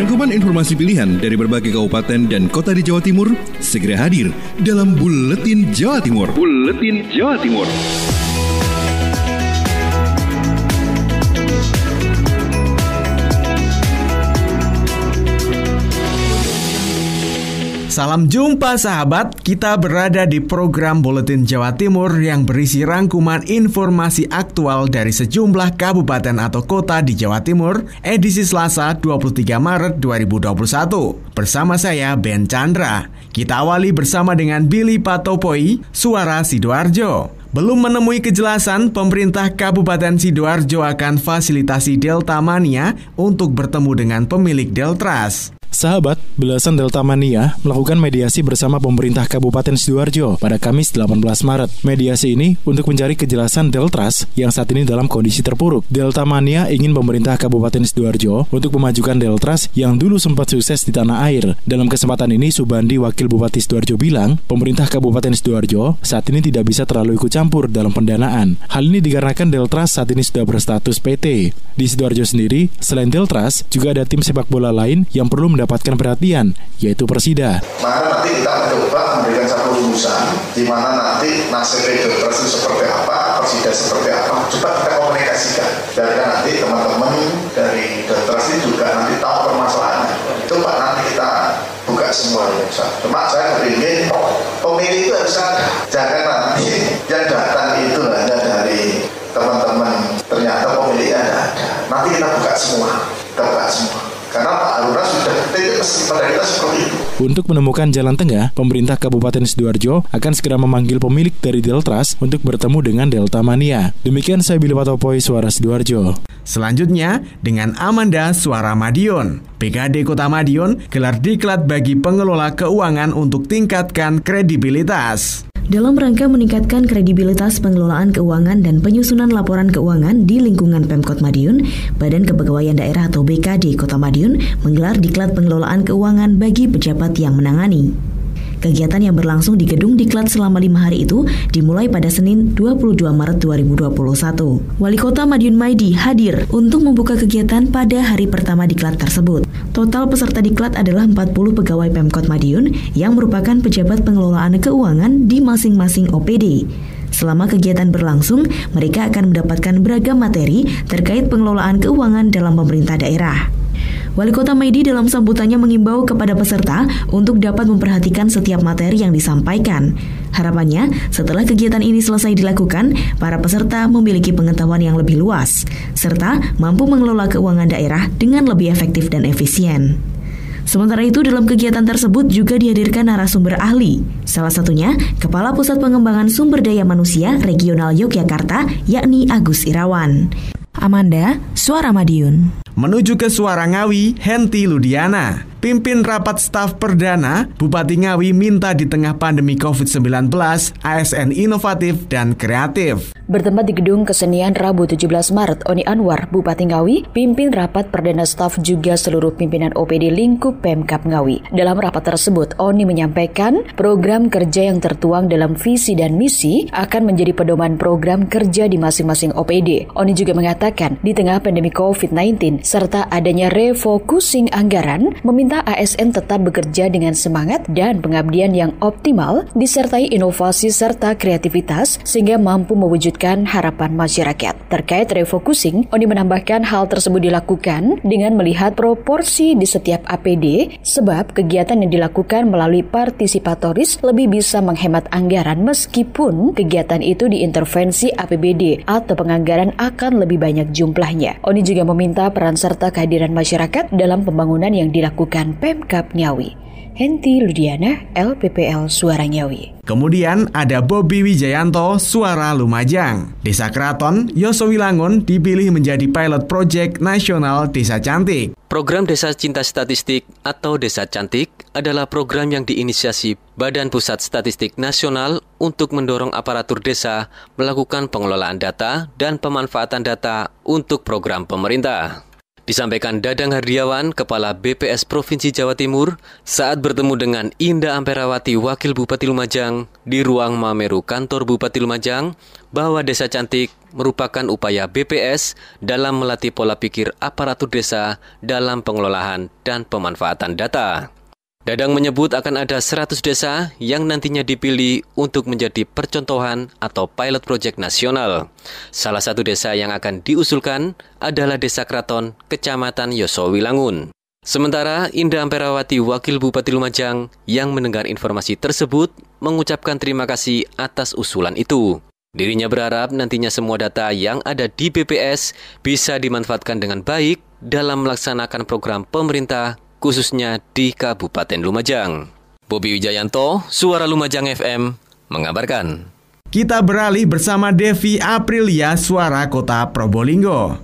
Rangkuman informasi pilihan dari berbagai kabupaten dan kota di Jawa Timur segera hadir dalam Buletin Jawa Timur. Buletin Jawa Timur. Salam jumpa sahabat, kita berada di program Buletin Jawa Timur yang berisi rangkuman informasi aktual dari sejumlah kabupaten atau kota di Jawa Timur, edisi Selasa 23 Maret 2021. Bersama saya Ben Chandra. Kita awali bersama dengan Billy Patopoi, Suara Sidoarjo. Belum menemui kejelasan, pemerintah Kabupaten Sidoarjo akan fasilitasi Delta Mania untuk bertemu dengan pemilik Deltras. Sahabat, belasan Delta Mania melakukan mediasi bersama pemerintah Kabupaten Sidoarjo pada Kamis 18 Maret. Mediasi ini untuk mencari kejelasan Deltras yang saat ini dalam kondisi terpuruk. Delta Mania ingin pemerintah Kabupaten Sidoarjo untuk memajukan Deltras yang dulu sempat sukses di tanah air. Dalam kesempatan ini, Subandi, Wakil Bupati Sidoarjo bilang, pemerintah Kabupaten Sidoarjo saat ini tidak bisa terlalu ikut campur dalam pendanaan. Hal ini dikarenakan Deltras saat ini sudah berstatus PT. Di Sidoarjo sendiri, selain Deltras, juga ada tim sepak bola lain yang perlu mendapatkan perhatian, yaitu Persida. Maka nanti kita mencoba memberikan satu rumusan di mana nanti nasib Deltras itu seperti apa, Persida seperti apa, coba kita komunikasikan. Dan nanti teman-teman dari Deltras ini juga nanti tahu permasalahannya. Itu Pak, nanti kita buka semuanya. Cuma saya ingin pemilih itu harus ada. Jangan nanti yang datang itu hanya dari teman-teman, ternyata pemilihnya ada. Nanti kita buka semua. Karena Pak Aruna sudah pada kita seperti itu. Untuk menemukan jalan tengah, pemerintah Kabupaten Sidoarjo akan segera memanggil pemilik dari Deltras untuk bertemu dengan Delta Mania. Demikian saya Billy Patopoi, Suara Sidoarjo. Selanjutnya, dengan Amanda, Suara Madiun. PKD Kota Madiun gelar diklat bagi pengelola keuangan untuk tingkatkan kredibilitas. Dalam rangka meningkatkan kredibilitas pengelolaan keuangan dan penyusunan laporan keuangan di lingkungan Pemkot Madiun, Badan Kepegawaian Daerah atau BKD Kota Madiun menggelar diklat pengelolaan keuangan bagi pejabat yang menangani. Kegiatan yang berlangsung di Gedung Diklat selama 5 hari itu dimulai pada Senin 22 Maret 2021. Wali Kota Madiun Maidi hadir untuk membuka kegiatan pada hari pertama Diklat tersebut. Total peserta Diklat adalah 40 pegawai Pemkot Madiun yang merupakan pejabat pengelolaan keuangan di masing-masing OPD. Selama kegiatan berlangsung, mereka akan mendapatkan beragam materi terkait pengelolaan keuangan dalam pemerintah daerah. Wali Kota Maidi dalam sambutannya mengimbau kepada peserta untuk dapat memperhatikan setiap materi yang disampaikan. Harapannya, setelah kegiatan ini selesai dilakukan, para peserta memiliki pengetahuan yang lebih luas, serta mampu mengelola keuangan daerah dengan lebih efektif dan efisien. Sementara itu, dalam kegiatan tersebut juga dihadirkan narasumber ahli. Salah satunya, Kepala Pusat Pengembangan Sumber Daya Manusia Regional Yogyakarta, yakni Agus Irawan. Amanda, Suara Madiun. Menuju ke Suara Ngawi, Henti Ludiana. Pimpin rapat staf perdana, Bupati Ngawi minta di tengah pandemi COVID-19, ASN inovatif dan kreatif. Bertempat di Gedung Kesenian Rabu 17 Maret, Oni Anwar, Bupati Ngawi, pimpin rapat perdana staf juga seluruh pimpinan OPD lingkup Pemkab Ngawi. Dalam rapat tersebut, Oni menyampaikan program kerja yang tertuang dalam visi dan misi akan menjadi pedoman program kerja di masing-masing OPD. Oni juga mengatakan, di tengah pandemi COVID-19 serta adanya refocusing anggaran, meminta ASN tetap bekerja dengan semangat dan pengabdian yang optimal, disertai inovasi serta kreativitas sehingga mampu mewujudkan harapan masyarakat. Terkait refocusing, Oni menambahkan hal tersebut dilakukan dengan melihat proporsi di setiap APD, sebab kegiatan yang dilakukan melalui partisipatoris lebih bisa menghemat anggaran meskipun kegiatan itu diintervensi APBD atau penganggaran akan lebih banyak jumlahnya. Oni juga meminta peran serta kehadiran masyarakat dalam pembangunan yang dilakukan Pemkab Ngawi. Henti Ludiana, LPPL Suara Ngawi. Kemudian ada Bobi Wijayanto, Suara Lumajang. Desa Kraton, Yosowilangun dipilih menjadi pilot project nasional Desa Cantik. Program Desa Cinta Statistik atau Desa Cantik adalah program yang diinisiasi Badan Pusat Statistik Nasional untuk mendorong aparatur desa melakukan pengelolaan data dan pemanfaatan data untuk program pemerintah. Disampaikan Dadang Hardiawan, Kepala BPS Provinsi Jawa Timur, saat bertemu dengan Indah Amperawati, Wakil Bupati Lumajang, di ruang Mameru Kantor Bupati Lumajang, bahwa Desa Cantik merupakan upaya BPS dalam melatih pola pikir aparatur desa dalam pengelolaan dan pemanfaatan data. Dadang menyebut akan ada 100 desa yang nantinya dipilih untuk menjadi percontohan atau pilot project nasional. Salah satu desa yang akan diusulkan adalah Desa Kraton, Kecamatan Yosowilangun. Sementara Indah Amperawati, Wakil Bupati Lumajang, yang mendengar informasi tersebut, mengucapkan terima kasih atas usulan itu. Dirinya berharap nantinya semua data yang ada di BPS bisa dimanfaatkan dengan baik dalam melaksanakan program pemerintah, khususnya di Kabupaten Lumajang. Bobi Wijayanto, Suara Lumajang FM, mengabarkan. Kita beralih bersama Devi Aprilia, Suara Kota Probolinggo.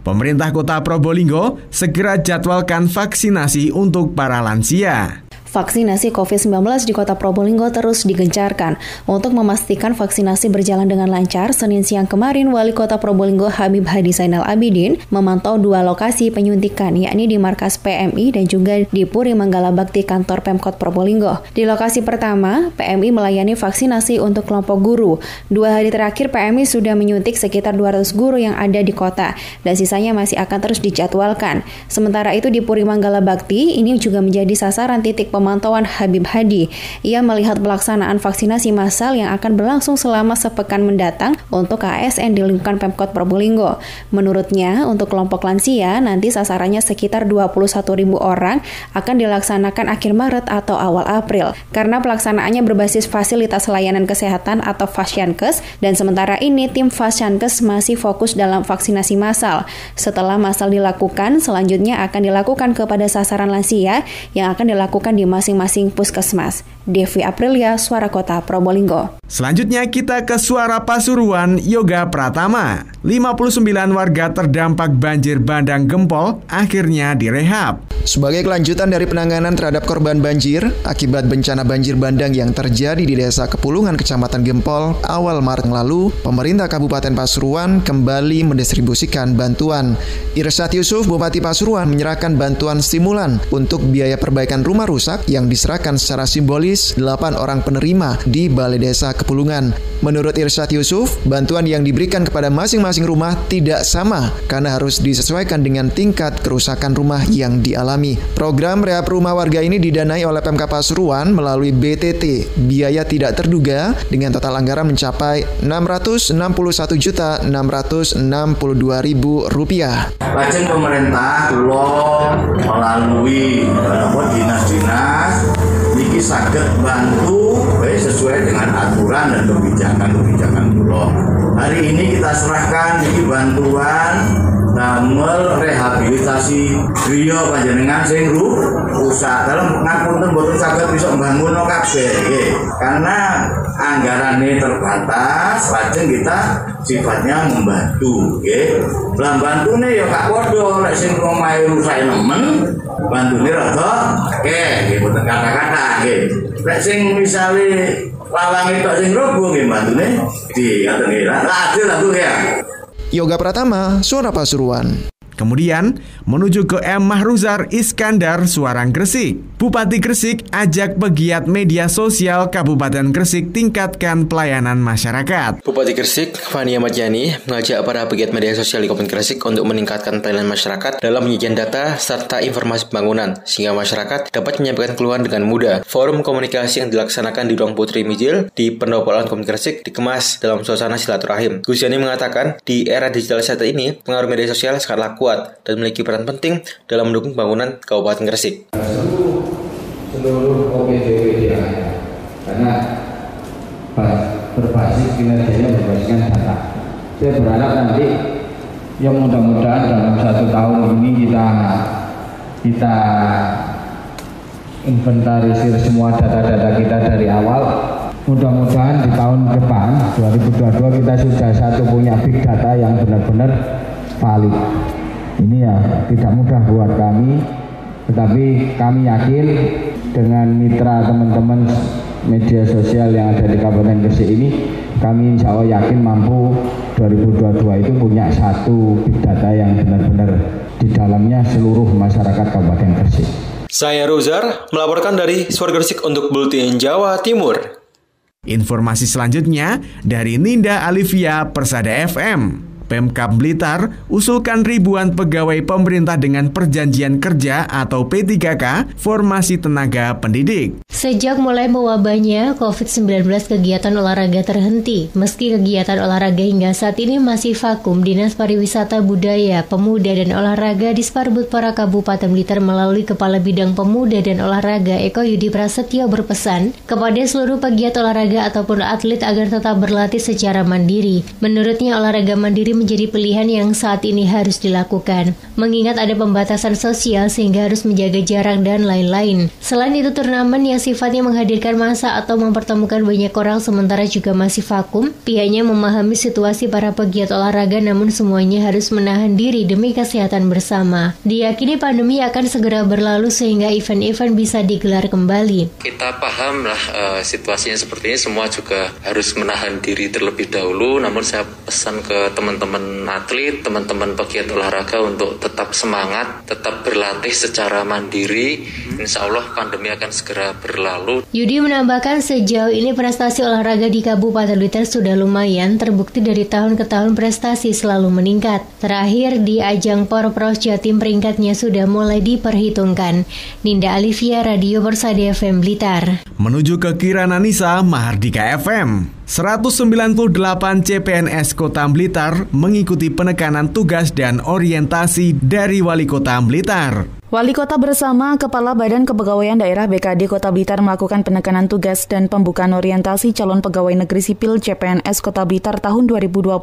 Pemerintah Kota Probolinggo segera jadwalkan vaksinasi untuk para lansia. Vaksinasi COVID-19 di Kota Probolinggo terus digencarkan. Untuk memastikan vaksinasi berjalan dengan lancar, Senin siang kemarin Wali Kota Probolinggo Habib Hadi Zainal Abidin memantau 2 lokasi penyuntikan, yakni di markas PMI dan juga di Puri Manggala Bakti kantor Pemkot Probolinggo. Di lokasi pertama, PMI melayani vaksinasi untuk kelompok guru. 2 hari terakhir PMI sudah menyuntik sekitar 200 guru yang ada di kota, dan sisanya masih akan terus dijadwalkan. Sementara itu di Puri Manggala Bakti, ini juga menjadi sasaran titik pemantauan Habib Hadi. Ia melihat pelaksanaan vaksinasi massal yang akan berlangsung selama sepekan mendatang untuk ASN di lingkungan Pemkot Probolinggo. Menurutnya, untuk kelompok lansia, nanti sasarannya sekitar 21.000 orang akan dilaksanakan akhir Maret atau awal April. Karena pelaksanaannya berbasis fasilitas layanan kesehatan atau Fasyankes, dan sementara ini tim Fasyankes masih fokus dalam vaksinasi massal. Setelah massal dilakukan, selanjutnya akan dilakukan kepada sasaran lansia yang akan dilakukan di masing-masing puskesmas. Devi Aprilia, Suara Kota Probolinggo. Selanjutnya kita ke Suara Pasuruan, Yoga Pratama. 59 warga terdampak banjir bandang Gempol akhirnya direhab. Sebagai kelanjutan dari penanganan terhadap korban banjir akibat bencana banjir bandang yang terjadi di Desa Kepulungan, Kecamatan Gempol awal Maret lalu, pemerintah Kabupaten Pasuruan kembali mendistribusikan bantuan. Irsat Yusuf, Bupati Pasuruan, menyerahkan bantuan stimulan untuk biaya perbaikan rumah rusak yang diserahkan secara simbolis 8 orang penerima di Balai Desa Kepulungan. Menurut Irsat Yusuf, bantuan yang diberikan kepada masing-masing rumah tidak sama karena harus disesuaikan dengan tingkat kerusakan rumah yang dialami. Program rehab rumah warga ini didanai oleh Pemkab Pasuruan melalui BTT, biaya tidak terduga, dengan total anggaran mencapai Rp661.662.000. Lajeng pemerintah melalui dinas-dinas niki saged bantu sesuai dengan aturan dan kebijakan kula. Hari ini kita serahkan niki bantuan damel rehabilitasi griya panjenengan sing rusak. Dalam ngapunten mboten saged bisa mbangun kabeh nggih. Karena anggarane terbatas, lajeng kita sifatnya membantu nggih. Lah bantune ya gak padha, nek sing omahe rusak nemen bantune rada akeh nggih, mboten kata-kata nggih. Nek sing misale lawange tok sing roboh nggih bantune ngaten nggih. Lah adil aku ya. Yoga Pratama, Suara Pasuruan. Kemudian menuju ke M. Mahruzar Iskandar, Suarang Gresik. Bupati Gresik ajak pegiat media sosial Kabupaten Gresik tingkatkan pelayanan masyarakat. Bupati Gresik, Fania Madjani, mengajak para pegiat media sosial di Kabupaten Gresik untuk meningkatkan pelayanan masyarakat dalam penyajian data serta informasi pembangunan, sehingga masyarakat dapat menyampaikan keluhan dengan mudah. Forum komunikasi yang dilaksanakan di Ruang Putri Mijil di Pendopo Kabupaten Gresik dikemas dalam suasana silaturahim. Gus Yani mengatakan, di era digital saat ini, pengaruh media sosial sangatlah kuat dan memiliki peran penting dalam mendukung pembangunan Kabupaten Gresik. Seluruh OPD yang ada, karena berbasis kinerjanya berbasiskan data. Saya berharap nanti, ya mudah-mudahan dalam 1 tahun ini kita inventarisir semua data-data kita dari awal. Mudah-mudahan di tahun depan 2022 kita sudah punya big data yang benar-benar valid. Ini ya tidak mudah buat kami, tetapi kami yakin dengan mitra teman-teman media sosial yang ada di Kabupaten Gresik ini, kami insya Allah yakin mampu 2022 itu punya satu big data yang benar-benar di dalamnya seluruh masyarakat Kabupaten Gresik. Saya Rozar melaporkan dari Suara Gresik untuk Buletin Jawa Timur. Informasi selanjutnya dari Ninda Alivia Persada FM. Pemkab Blitar usulkan ribuan pegawai pemerintah dengan perjanjian kerja atau P3K formasi tenaga pendidik. Sejak mulai mewabahnya COVID-19, kegiatan olahraga terhenti. Meski kegiatan olahraga hingga saat ini masih vakum, Dinas Pariwisata Budaya, Pemuda dan Olahraga Disparbudpora Kabupaten Blitar melalui Kepala Bidang Pemuda dan Olahraga Eko Yudi Prasetyo berpesan kepada seluruh pegiat olahraga ataupun atlet agar tetap berlatih secara mandiri. Menurutnya olahraga mandiri menjadi pilihan yang saat ini harus dilakukan, mengingat ada pembatasan sosial sehingga harus menjaga jarak dan lain-lain. Selain itu, turnamen yang sifatnya menghadirkan massa atau mempertemukan banyak orang sementara juga masih vakum, pihaknya memahami situasi para pegiat olahraga namun semuanya harus menahan diri demi kesehatan bersama. Diyakini pandemi akan segera berlalu sehingga event-event bisa digelar kembali. Kita paham lah situasinya seperti ini, semua juga harus menahan diri terlebih dahulu, namun saya pesan ke teman-teman atlet, teman-teman pegiat olahraga untuk tetap semangat, tetap berlatih secara mandiri. Insya Allah pandemi akan segera berlalu. Yudi menambahkan sejauh ini prestasi olahraga di Kabupaten Blitar sudah lumayan, terbukti dari tahun ke tahun prestasi selalu meningkat. Terakhir di ajang Porpros Jatim peringkatnya sudah mulai diperhitungkan. Ninda Alivia, Radio Persada FM Blitar. Menuju ke Kirana Nisa, Mahardika FM. 198 CPNS Kota Blitar mengikuti penekanan tugas dan orientasi dari Wali Kota Blitar. Wali Kota bersama Kepala Badan Kepegawaian Daerah BKD Kota Blitar melakukan penekanan tugas dan pembukaan orientasi calon pegawai negeri sipil CPNS Kota Blitar tahun 2021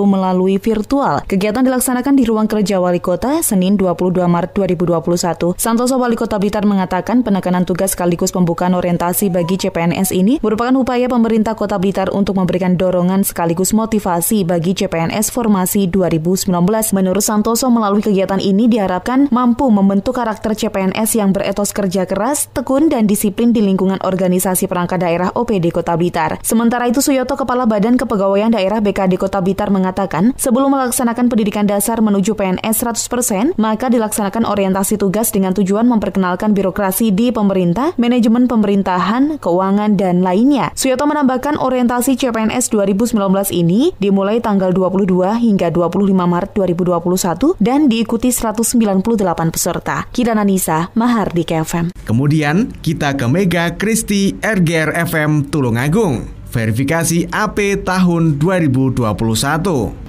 melalui virtual. Kegiatan dilaksanakan di ruang kerja Wali Kota Senin 22 Maret 2021. Santoso Wali Kota Blitar mengatakan penekanan tugas sekaligus pembukaan orientasi bagi CPNS ini merupakan upaya pemerintah Kota Blitar untuk memberikan dorongan sekaligus motivasi bagi CPNS formasi 2019. Menurut Santoso, melalui kegiatan ini diharapkan mampu membentuk karakter CPNS yang beretos kerja keras, tekun, dan disiplin di lingkungan organisasi perangkat daerah OPD Kota Blitar. Sementara itu, Suyoto, Kepala Badan Kepegawaian Daerah BKD Kota Blitar mengatakan, sebelum melaksanakan pendidikan dasar menuju PNS 100%, maka dilaksanakan orientasi tugas dengan tujuan memperkenalkan birokrasi di pemerintah, manajemen pemerintahan, keuangan, dan lainnya. Suyoto menambahkan orientasi CPNS 2019 ini dimulai tanggal 22 hingga 25 Maret 2021 dan diikuti 198 peserta. Kirana Nisa, Mahardika FM. Kemudian kita ke Mega Kristi RGR FM Tulungagung. Verifikasi AP tahun 2021.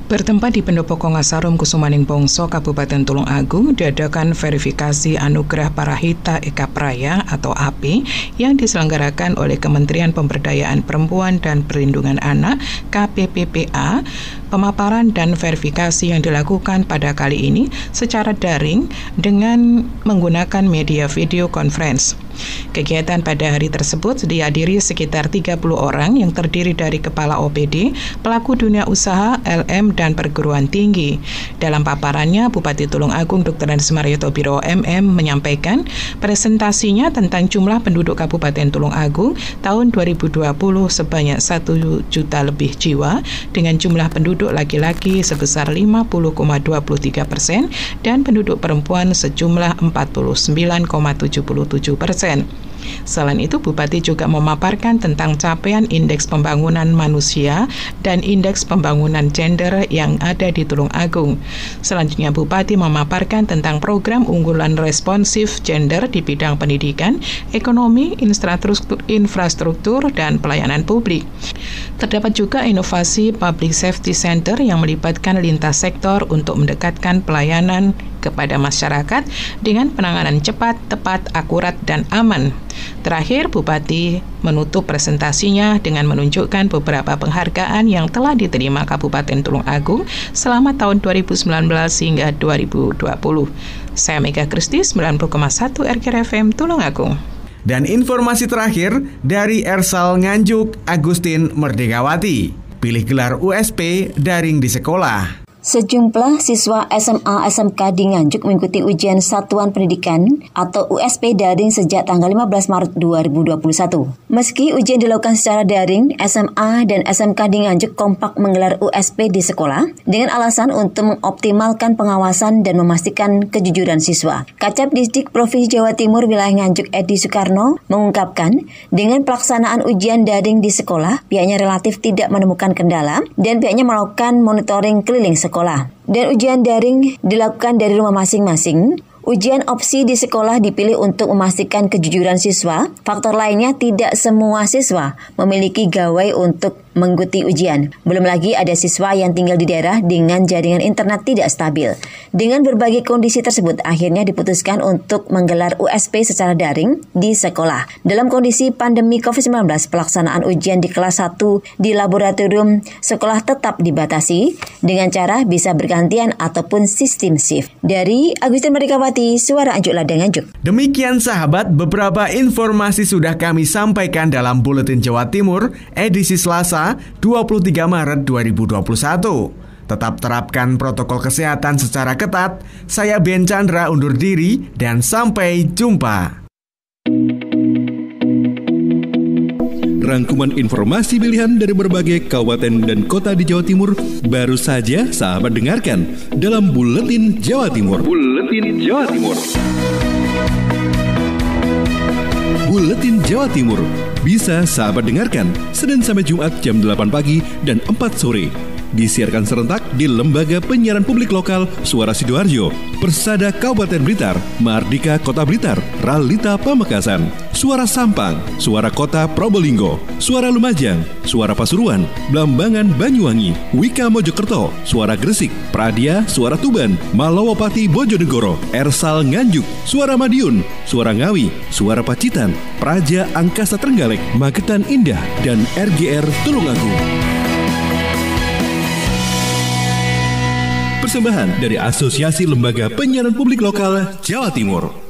Bertempat di Pendopo Kongasarum Kusumaning Bongso, Kabupaten Tulung Agung, diadakan verifikasi Anugerah Parahita Eka Praya atau AP yang diselenggarakan oleh Kementerian Pemberdayaan Perempuan dan Perlindungan Anak KPPPA. Pemaparan dan verifikasi yang dilakukan pada kali ini secara daring dengan menggunakan media video conference. Kegiatan pada hari tersebut dihadiri sekitar 30 orang yang terdiri dari kepala OPD, pelaku dunia usaha, LM, dan perguruan tinggi. Dalam paparannya, Bupati Tulung Agung Dr. Andes Marioto Biro MM menyampaikan presentasinya tentang jumlah penduduk Kabupaten Tulung Agung tahun 2020 sebanyak 1 juta lebih jiwa dengan jumlah penduduk laki-laki sebesar 50,23% dan penduduk perempuan sejumlah 49,77%. Selain itu, Bupati juga memaparkan tentang capaian Indeks Pembangunan Manusia dan Indeks Pembangunan Gender yang ada di Tulung Agung. Selanjutnya, Bupati memaparkan tentang program unggulan responsif gender di bidang pendidikan, ekonomi, infrastruktur, dan pelayanan publik. Terdapat juga inovasi Public Safety Center yang melibatkan lintas sektor untuk mendekatkan pelayanan kepada masyarakat dengan penanganan cepat, tepat, akurat, dan aman. Terakhir, Bupati menutup presentasinya dengan menunjukkan beberapa penghargaan yang telah diterima Kabupaten Tulung Agung selama tahun 2019 hingga 2020. Saya Mega Kristi, 90,1 RGR FM Tulung Agung. Dan informasi terakhir dari Ersal Nganjuk Agustin Merdekawati. Pilih gelar USP daring di sekolah. Sejumlah siswa SMA SMK di Nganjuk mengikuti ujian Satuan Pendidikan atau USP daring sejak tanggal 15 Maret 2021. Meski ujian dilakukan secara daring, SMA dan SMK di Nganjuk kompak menggelar USP di sekolah dengan alasan untuk mengoptimalkan pengawasan dan memastikan kejujuran siswa. Kacab Distrik Provinsi Jawa Timur Wilayah Nganjuk Edi Soekarno mengungkapkan, dengan pelaksanaan ujian daring di sekolah, pihaknya relatif tidak menemukan kendala dan pihaknya melakukan monitoring keliling sekolah. Dan ujian daring dilakukan dari rumah masing-masing. Ujian opsi di sekolah dipilih untuk memastikan kejujuran siswa. Faktor lainnya, tidak semua siswa memiliki gawai untuk mengikuti ujian. Belum lagi ada siswa yang tinggal di daerah dengan jaringan internet tidak stabil. Dengan berbagai kondisi tersebut, akhirnya diputuskan untuk menggelar USP secara daring di sekolah. Dalam kondisi pandemi COVID-19, pelaksanaan ujian di kelas 1 di laboratorium sekolah tetap dibatasi dengan cara bisa bergantian ataupun sistem shift. Dari Agustin Merdekawati, Suara Anjuk Ladang Nganjuk. Demikian sahabat, beberapa informasi sudah kami sampaikan dalam Buletin Jawa Timur edisi Selasa 23 Maret 2021. Tetap terapkan protokol kesehatan secara ketat. Saya Ben Chandra undur diri dan sampai jumpa. Rangkuman informasi pilihan dari berbagai kabupaten dan kota di Jawa Timur baru saja sahabat dengarkan dalam Buletin Jawa Timur. Buletin Jawa Timur. Buletin Jawa Timur bisa sahabat dengarkan Senin sampai Jumat jam 8 pagi dan 4 sore. Disiarkan serentak di Lembaga Penyiaran Publik Lokal Suara Sidoarjo, Persada Kabupaten Blitar, Mardika Kota Blitar, Ralita Pamekasan, Suara Sampang, Suara Kota Probolinggo, Suara Lumajang, Suara Pasuruan, Blambangan Banyuwangi, Wika Mojokerto, Suara Gresik, Pradia, Suara Tuban, Malawapati Bojonegoro, Ersal Nganjuk, Suara Madiun, Suara Ngawi, Suara Pacitan, Praja Angkasa Trenggalek, Magetan Indah, dan RGR Tulungagung. Persembahan dari Asosiasi Lembaga Penyiaran Publik Lokal Jawa Timur.